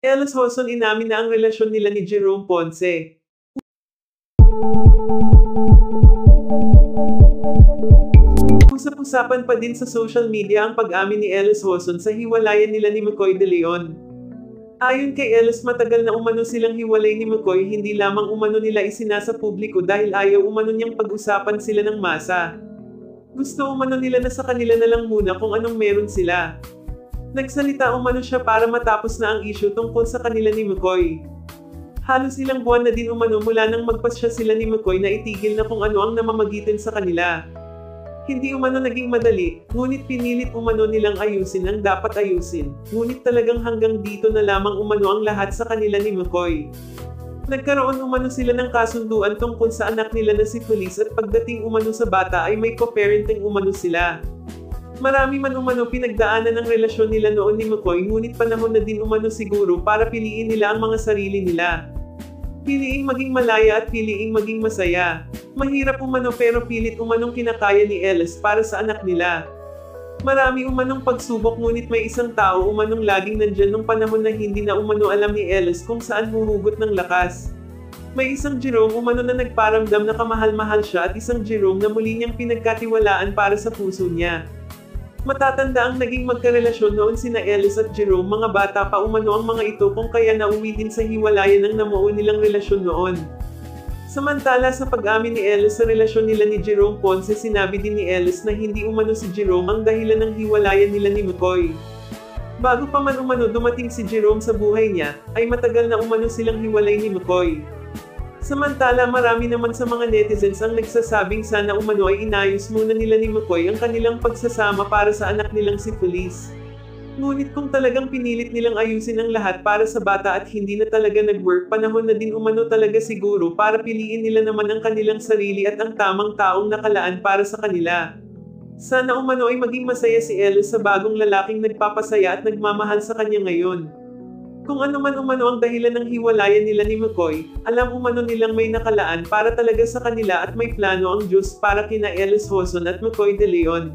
Ellis Hoson inamin na ang relasyon nila ni Jerome Ponce. Usap-usapan pa din sa social media ang pag-amin ni Ellis Hoson sa hiwalayan nila ni McCoy De Leon. Ayon kay Ellis, matagal na umano silang hiwalay ni McCoy, hindi lamang umano nila isinasa publiko dahil ayaw umano niyang pag-usapan sila ng masa. Gusto umano nila na sa kanila na lang muna kung anong meron sila. Nagsalita umano siya para matapos na ang issue tungkol sa kanila ni McCoy. Halos ilang buwan na din umano mula nang magpasya sila ni McCoy na itigil na kung ano ang namamagitan sa kanila. Hindi umano naging madali, ngunit pinilit umano nilang ayusin ang dapat ayusin, ngunit talagang hanggang dito na lamang umano ang lahat sa kanila ni McCoy. Nagkaroon umano sila ng kasunduan tungkol sa anak nila na si Feliz at pagdating umano sa bata ay may co-parenting umano sila. Marami man umano pinagdaanan ng relasyon nila noon ni McCoy, ngunit panahon na din umano siguro para piliin nila ang mga sarili nila. Piliing maging malaya at piliing maging masaya. Mahirap umano pero pilit umanong kinakaya ni Ellis para sa anak nila. Marami umanong pagsubok, ngunit may isang tao umanong laging nandyan nung panahon na hindi na umano alam ni Ellis kung saan huhugot ng lakas. May isang Jerome umano na nagparamdam na kamahal-mahal siya at isang Jerome na muli niyang pinagkatiwalaan para sa puso niya. Matatanda ang naging magkarelasyon noon sina Ellis at Jerome, mga bata pa umano ang mga ito kung kaya nauwi din sa hiwalayan ng namuo nilang relasyon noon. Samantala sa pag-amin ni Ellis sa relasyon nila ni Jerome Ponce, sinabi din ni Ellis na hindi umano si Jerome ang dahilan ng hiwalayan nila ni McCoy. Bago pa man umano dumating si Jerome sa buhay niya, ay matagal na umano silang hiwalay ni McCoy. Samantala marami naman sa mga netizens ang nagsasabing sana umano ay inayos muna nila ni McCoy ang kanilang pagsasama para sa anak nilang si Feliz. Ngunit kung talagang pinilit nilang ayusin ang lahat para sa bata at hindi na talaga nag-work, panahon na din umano talaga siguro para piliin nila naman ang kanilang sarili at ang tamang taong nakalaan para sa kanila. Sana umano ay maging masaya si Ellis sa bagong lalaking nagpapasaya at nagmamahal sa kanya ngayon. Kung ano man umano ang dahilan ng hiwalayan nila ni McCoy, alam umano nilang may nakalaan para talaga sa kanila at may plano ang Diyos para kina Ellis Hoson at McCoy De Leon.